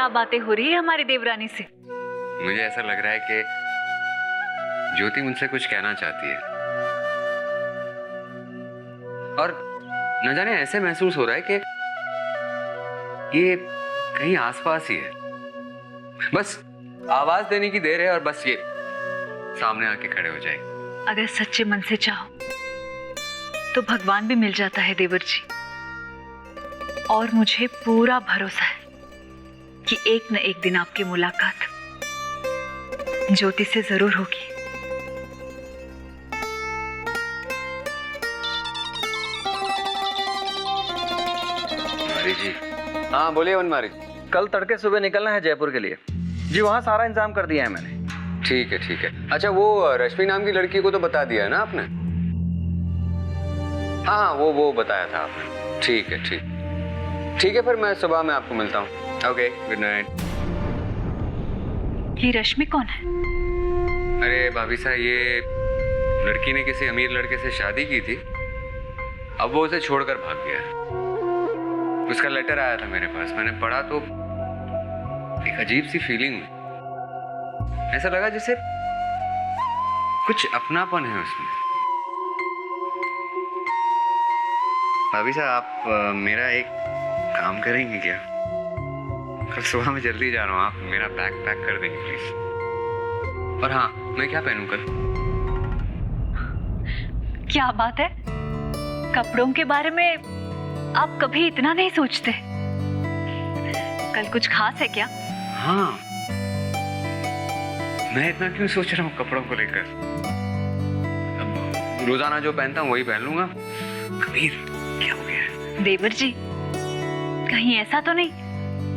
क्या बातें हो रही है हमारी देवरानी से? मुझे ऐसा लग रहा है कि ज्योति मुझसे कुछ कहना चाहती है, और न जाने ऐसे महसूस हो रहा है कि ये कहीं आसपास ही है। बस आवाज देने की देर है और बस ये सामने आके खड़े हो जाए। अगर सच्चे मन से चाहो तो भगवान भी मिल जाता है देवर जी, और मुझे पूरा भरोसा है कि एक न एक दिन आपकी मुलाकात ज्योति से जरूर होगी। मारी जी। हाँ बोलिए वनमारी। कल तड़के सुबह निकलना है जयपुर के लिए जी, वहाँ सारा इंतजाम कर दिया है मैंने। ठीक है ठीक है। अच्छा वो रश्मि नाम की लड़की को तो बता दिया है ना आपने? हाँ वो बताया था आपने। ठीक है ठीक है, फिर मैं सुबह में आपको मिलता हूँ। Okay, good night. ये रश्मि कौन है? अरे भाभी साहब, ये लड़की ने किसी अमीर लड़के से शादी की थी, अब वो उसे छोड़कर भाग गया। उसका लेटर आया था मेरे पास, मैंने पढ़ा तो एक अजीब सी फीलिंग हुई। ऐसा लगा जैसे कुछ अपनापन है उसमें। भाभी साहब, आप मेरा एक काम करेंगे क्या? कल सुबह मैं जल्दी जा रहा हूँ, आप मेरा बैग पैक कर देंगे प्लीज। और हाँ, मैं क्या पहनूं कल? क्या बात है, कपड़ों के बारे में आप कभी इतना नहीं सोचते। कल कुछ खास है क्या? हाँ, मैं इतना क्यों सोच रहा हूँ कपड़ों को लेकर। अब रोजाना जो पहनता हूँ वही पहन लूंगा। कबीर, क्या हो गया? देवर जी, कहीं ऐसा तो नहीं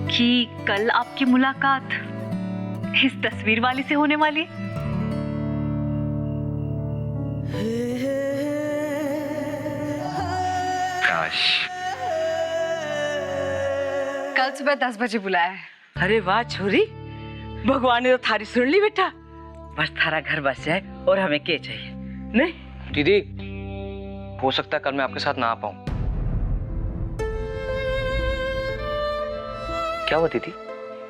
कि कल आपकी मुलाकात इस तस्वीर वाली से होने वाली है? काश। कल सुबह 10 बजे बुलाया है। अरे वाह छोरी, भगवान ने तो थारी सुन ली बेटा। बस थारा घर बस जाए और हमें क्या चाहिए? नहीं दीदी, हो सकता है कल मैं आपके साथ ना आ पाऊं। क्या हुआ दीदी?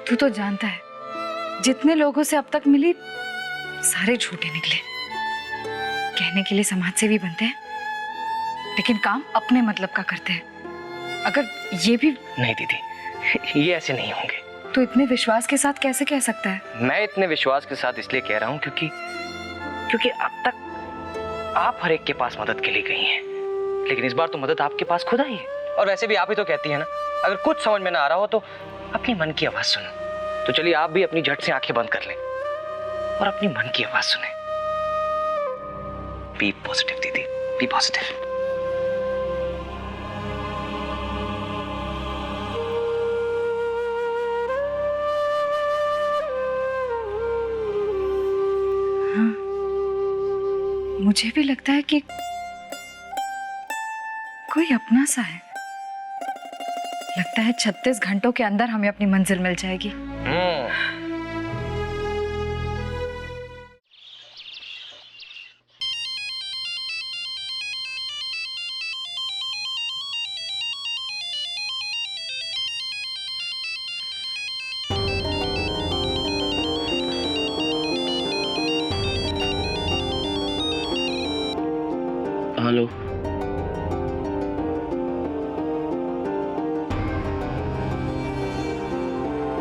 तू तो जानता है, जितने लोगों से अब तक मिली सारे झूठे निकले। कहने के लिए समाज सेवी बनते हैं, लेकिन काम अपने मतलब का करते हैं। अगर ये भी नहीं दीदी, ये ऐसे नहीं होंगे। तो इतने विश्वास के साथ कैसे कह सकता है? मैं इतने विश्वास के साथ इसलिए कह रहा हूँ क्योंकि अब तक आप हर एक के पास मदद के लिए गई हैं, लेकिन इस बार तो मदद आपके पास खुद आई है। और वैसे भी आप ही तो कहती है ना, अगर कुछ समझ में ना आ रहा हो तो अपनी मन की आवाज सुनो। तो चलिए आप भी अपनी झट से आंखें बंद कर लें और अपनी मन की आवाज सुने। बी पॉजिटिव दीदी, बी पॉजिटिव। मुझे भी लगता है कि कोई अपना सा है। लगता है 36 घंटों के अंदर हमें अपनी मंजिल मिल जाएगी। हेलो,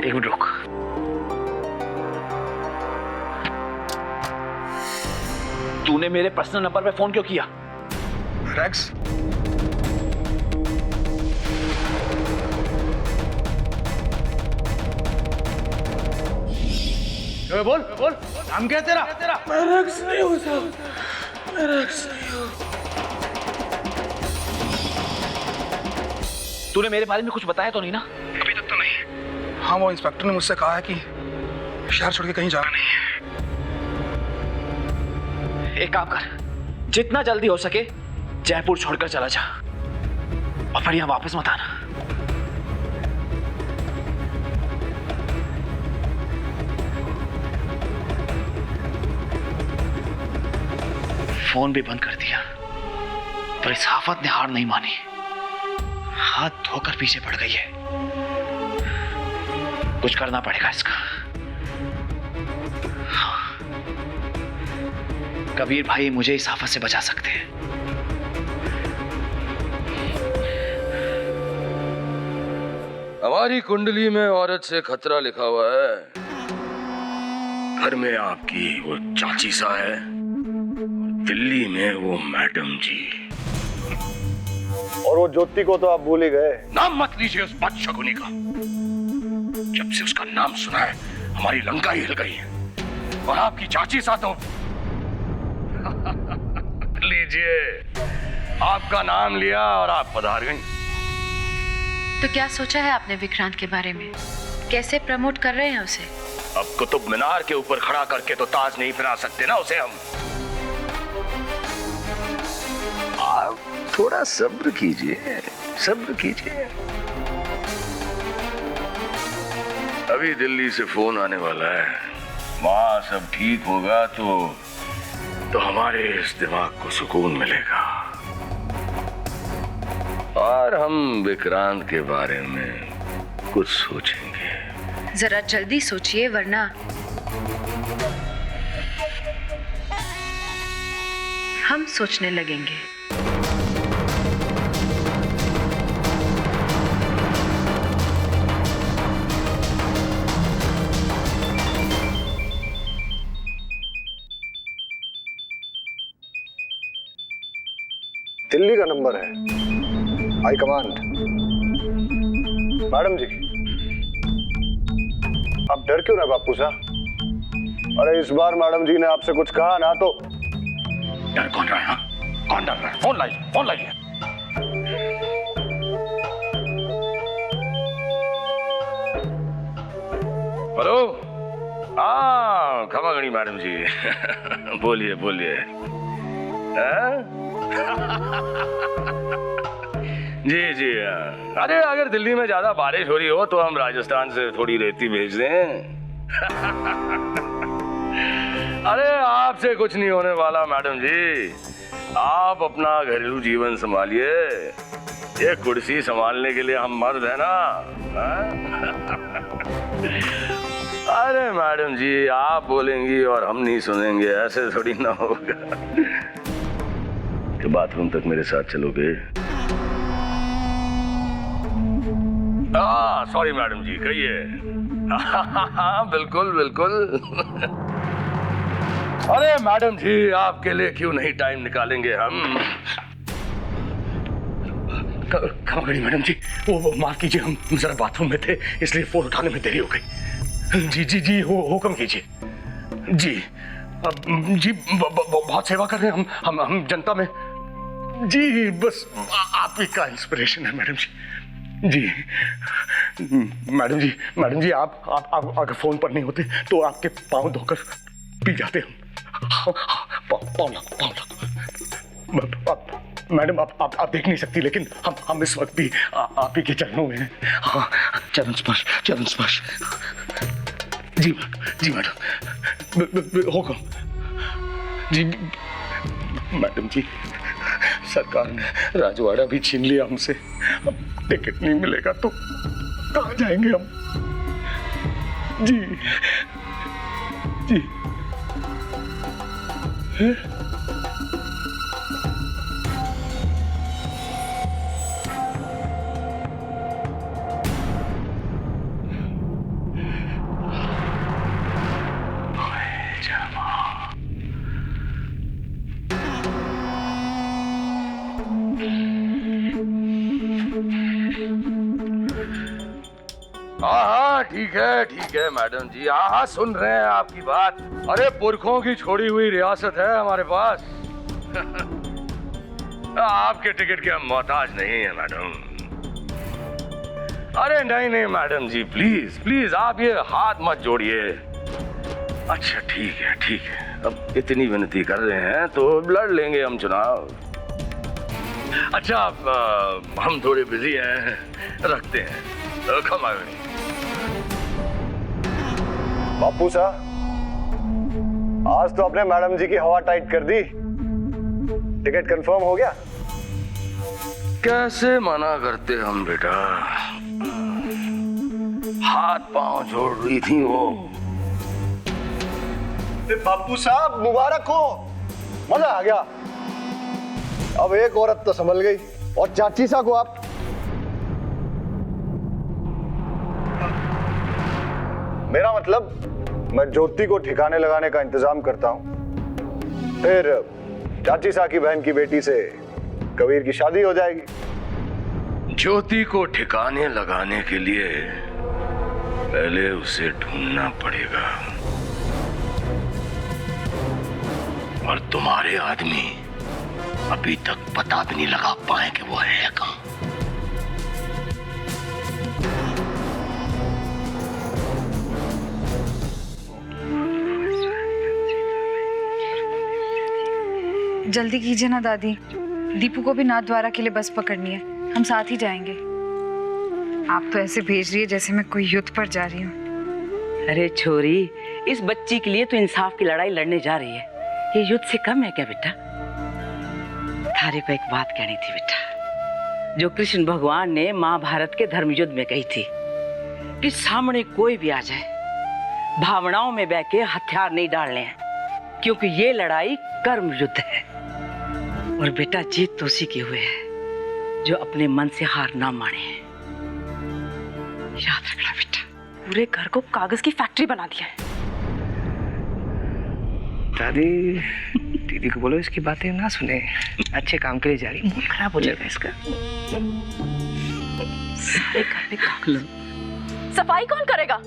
एक मिनट रुक। तूने मेरे पर्सनल नंबर पे फोन क्यों किया? रैक्स, बोल नाम क्या है तेरा? मैं रैक्स नहीं हूँ साहब, मैं रैक्स नहीं हूँ। तूने मेरे बारे में कुछ बताया तो नहीं ना? अभी तक तो नहीं। हाँ, वो इंस्पेक्टर ने मुझसे कहा है कि शहर छोड़ के कहीं जाना नहीं है। एक काम कर, जितना जल्दी हो सके जयपुर छोड़कर चला जा और फिर यहाँ वापस मत आना। फोन भी बंद कर दिया, पर इस आफत ने हार नहीं मानी, हाथ धोकर पीछे पड़ गई है। कुछ करना पड़ेगा इसका। कबीर भाई मुझे इस आफत से बचा सकते हैं। हमारी कुंडली में औरत से खतरा लिखा हुआ है। घर में आपकी वो चाची सा है, दिल्ली में वो मैडम जी। और वो ज्योति को तो आप भूल ही गए। नाम मत लीजिए उस बदशगुनी का। जब से उसका नाम सुना है हमारी लंका ही हिल गई है। और आपकी चाची सा तो लीजिए, आपका नाम लिया और आप पधार गई। तो क्या सोचा है आपने विक्रांत के बारे में? कैसे प्रमोट कर रहे हैं उसे? अब कुतुब मीनार के ऊपर खड़ा करके तो ताज नहीं पहना सकते ना उसे हम। आप थोड़ा सब्र कीजिए, सब्र कीजिए। अभी दिल्ली से फोन आने वाला है, वहां सब ठीक होगा तो हमारे इस दिमाग को सुकून मिलेगा और हम विक्रांत के बारे में कुछ सोचेंगे। जरा जल्दी सोचिए वरना हम सोचने लगेंगे। दिल्ली का नंबर है, हाई कमांड। मैडम जी, आप डर क्यों ना बापू साहब? अरे इस बार मैडम जी ने आपसे कुछ कहा ना तो। डर कौन रहा है? कौन डर रहा है? फोन लाइए, फोन लाइए। हेलो, हाँ खमागणी मैडम जी। बोलिए बोलिए। जी जी, अरे अगर दिल्ली में ज्यादा बारिश हो रही हो तो हम राजस्थान से थोड़ी रेती भेज दें। अरे आपसे कुछ नहीं होने वाला मैडम जी, आप अपना घरेलू जीवन संभालिए। ये कुर्सी संभालने के लिए हम मर्द है ना। अरे मैडम जी, आप बोलेंगी और हम नहीं सुनेंगे, ऐसे थोड़ी ना होगा। तो बाथरूम तक मेरे साथ चलोगे? सॉरी मैडम जी, कहिए। बिल्कुल बिल्कुल। अरे मैडम जी, आपके लिए क्यों नहीं टाइम निकालेंगे हम। खमागणी मैडम जी, वो माफ कीजिए, हम जरा बाथरूम में थे इसलिए फोन उठाने में देरी हो गई। जी जी जी, हुक्म कीजिए। जी जी, बहुत सेवा कर रहे हैं हम जनता में। जी बस आप ही का इंस्पिरेशन है मैडम जी। जी मैडम जी, आप अगर फोन पर नहीं होते तो आपके पाँव धोकर पी जाते हम। पाँव मैडम, आप देख नहीं सकती, लेकिन हम इस वक्त भी आप ही के चरणों में हैं। हाँ, चरण स्पर्श। जी मैडम, होगा। जी मैडम जी, सरकार ने राजवाड़ा भी छीन लिया हमसे। अब टिकट नहीं मिलेगा तो कहाँ जाएंगे हम। जी जी हाँ ठीक है मैडम जी, हाँ सुन रहे हैं आपकी बात। अरे पुरखों की छोड़ी हुई रियासत है हमारे पास। आपके टिकट के हम मोहताज नहीं है मैडम। अरे नहीं मैडम जी, प्लीज आप ये हाथ मत जोड़िए। अच्छा ठीक है, अब इतनी विनती कर रहे हैं तो लड़ लेंगे हम चुनाव। अच्छा हम थोड़े बिजी हैं, रखते हैं। खमागणी। बापू साहब, आज तो अपने मैडम जी की हवा टाइट कर दी। टिकट कंफर्म हो गया? कैसे मना करते हम बेटा। हाथ पांव जोड़ रही थी वो। बापू साहब मुबारक हो, मजा आ गया। अब एक औरत तो संभल गई और चाची सा को आप। मेरा मतलब मैं ज्योति को ठिकाने लगाने का इंतजाम करता हूं, फिर चाची सा की बहन की बेटी से कबीर की शादी हो जाएगी। ज्योति को ठिकाने लगाने के लिए पहले उसे ढूंढना पड़ेगा, और तुम्हारे आदमी अभी तक पता भी नहीं लगा पाए कि वो है कहां। जल्दी कीजिए ना दादी, दीपू को भी नाथ द्वारा के लिए बस पकड़नी है, हम साथ ही जाएंगे। आप तो ऐसे भेज रही है जैसे मैं कोई युद्ध पर जा रही हूँ। अरे छोरी, इस बच्ची के लिए तो इंसाफ की लड़ाई लड़ने जा रही है, ये युद्ध से कम है क्या बेटा? थारे को एक बात कहनी थी बेटा, जो कृष्ण भगवान ने महाभारत के धर्म युद्ध में कही थी कि सामने कोई भी आ जाए, भावनाओं में बह के हथियार नहीं डालने हैं, क्योंकि ये लड़ाई कर्म युद्ध है। और बेटा जीत तो उसी के हुए है जो अपने मन से हार ना माने। याद रखना बेटा। पूरे घर को कागज की फैक्ट्री बना दिया है। दादी, दीदी को बोलो इसकी बातें ना सुने, अच्छे काम के लिए जा रही, मूड खराब हो जाएगा इसका। सारे घर में कागज, सफाई कौन करेगा?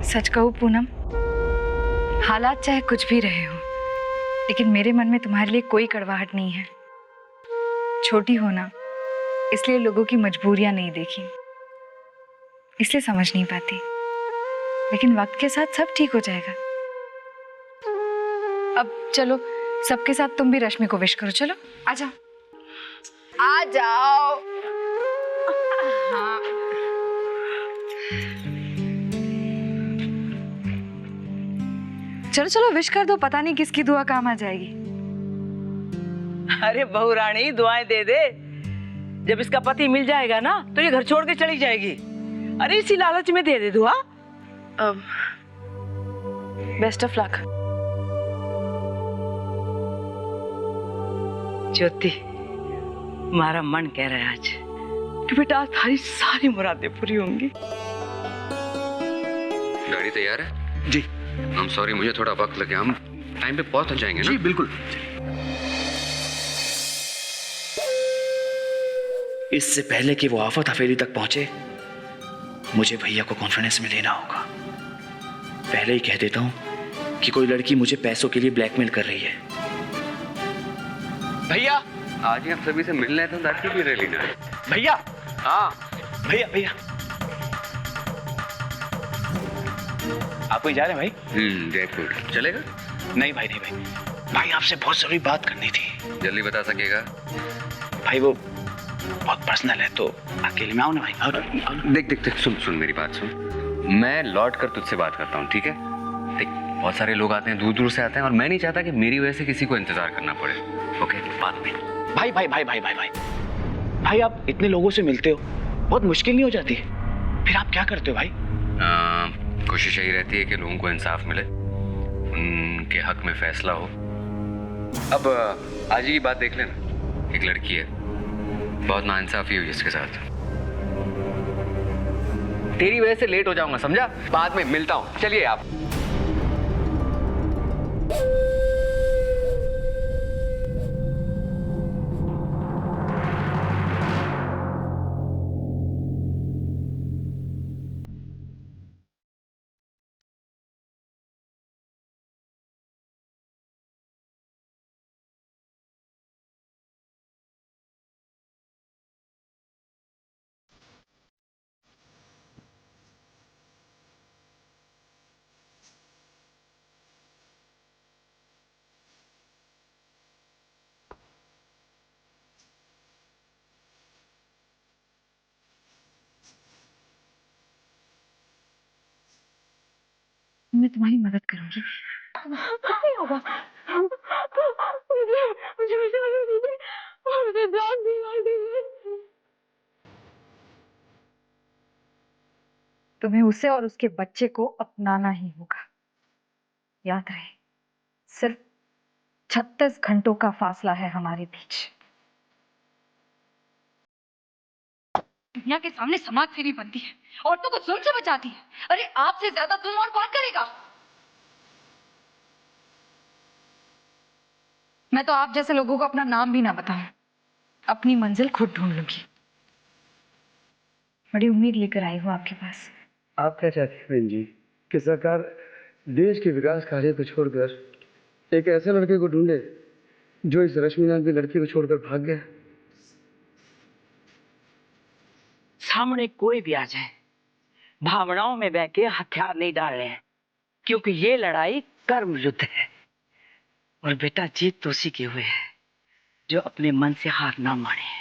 सच कहूं पूनम, हालात चाहे कुछ भी रहे हो, लेकिन मेरे मन में तुम्हारे लिए कोई कड़वाहट नहीं है। छोटी हो ना, इसलिए लोगों की मजबूरियां नहीं देखी, इसलिए समझ नहीं पाती, लेकिन वक्त के साथ सब ठीक हो जाएगा। अब चलो, सबके साथ तुम भी रश्मि को विश करो। चलो आ जाओ, आ जाओ। चलो चलो विश कर दो, पता नहीं किसकी दुआ काम आ जाएगी। अरे बहू रानी, दुआएं दे दे। जब इसका पति मिल जाएगा ना तो ये घर छोड़ के चली जाएगी। अरे इसी लालच में दे दे दुआ। Best of luck. ज्योति, हमारा मन कह रहा है आज कि बेटा आज थारी सारी मुरादें पूरी होंगी। गाड़ी तैयार है? जी। हम सॉरी, मुझे थोड़ा वक्त लगे, हम टाइम पे पहुंच जाएंगे ना? जी बिल्कुल। इससे पहले कि वो आफत हवेली तक पहुंचे, मुझे भैया को कॉन्फिडेंस में लेना होगा। पहले ही कह देता हूं कि कोई लड़की मुझे पैसों के लिए ब्लैकमेल कर रही है। भैया, आज ही हम सभी से मिलना है तो दादी भी रह लेना है। भैया। हाँ भैया भैया, आप कोई जा रहे हैं भाई? जयपुर चलेगा? नहीं भाई, नहीं भाई, भाई आपसे बहुत जरूरी बात करनी थी। जल्दी बता सकेगा? भाई वो बहुत पर्सनल है, तो अकेले में आओ ना भाई। आओ ना। देख सुन मेरी बात सुन। मैं लौट कर तुझसे बात करता हूँ, ठीक है? देख, बहुत सारे लोग आते हैं, दूर दूर से आते हैं, और मैं नहीं चाहता कि मेरी वजह से किसी को इंतजार करना पड़े। ओके, बाद में। भाई भाई भाई भाई भाई भाई भाई, आप इतने लोगों से मिलते हो, बहुत मुश्किल नहीं हो जाती? फिर आप क्या करते हो भाई? कोशिश यही रहती है कि लोगों को इंसाफ मिले, उनके हक में फैसला हो। अब आज ही की बात देख लेना, एक लड़की है, बहुत नाइंसाफी हुई इसके साथ। तेरी वजह से लेट हो जाऊंगा, समझा? बाद में मिलता हूँ, चलिए आप। तुम्हारी मदद करूंगी। नहीं होगा। तुम्हें उसे और उसके बच्चे को अपनाना ही होगा। याद रहे, सिर्फ 36 घंटों का फासला है हमारे बीच। दुनिया के सामने समाज फेरी बनती है, औरतों को जुल्म से बचाती है। अरे आपसे ज्यादा जुल्म और कौन करेगा? मैं तो आप जैसे लोगों को अपना नाम भी ना बताऊं, अपनी मंजिल खुद ढूंढ लूंगी। बड़ी उम्मीद लेकर आई हूँ आपके पास। आप क्या चाहती हैं बहन जी कि सरकार देश के विकास कार्य को छोड़कर एक ऐसे लड़के को ढूंढे जो इस रश्मि नाम की लड़की को छोड़कर भाग गया? सामने कोई भी आ जाए, भावनाओं में बह के हथियार नहीं डाल रहे हैं, क्योंकि ये लड़ाई कर्म युद्ध है। और बेटा, जीत तो उसी के हुए है जो अपने मन से हार ना माने।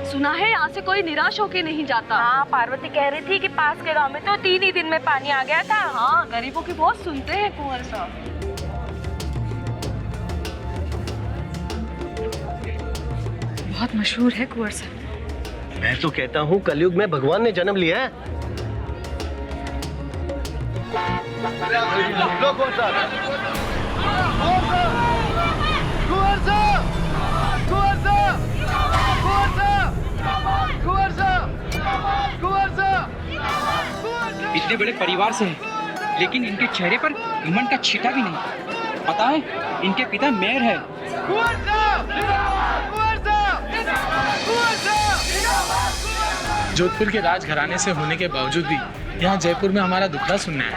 सुना है यहाँ से कोई निराश होके नहीं जाता। हाँ, पार्वती कह रही थी कि पास के गांव में तो 3 ही दिन में पानी आ गया था। हाँ, गरीबों की बहुत सुनते हैं कुंवर साहब। बहुत मशहूर है कुंवर साहब। मैं तो कहता हूँ कलयुग में भगवान ने जन्म लिया है। इतने बड़े परिवार से है, लेकिन इनके चेहरे पर घमंड का छींटा भी नहीं। पता है, इनके पिता मेयर है। जोधपुर के राजघराने से होने के बावजूद भी यहाँ जयपुर में हमारा दुखड़ा सुनना है।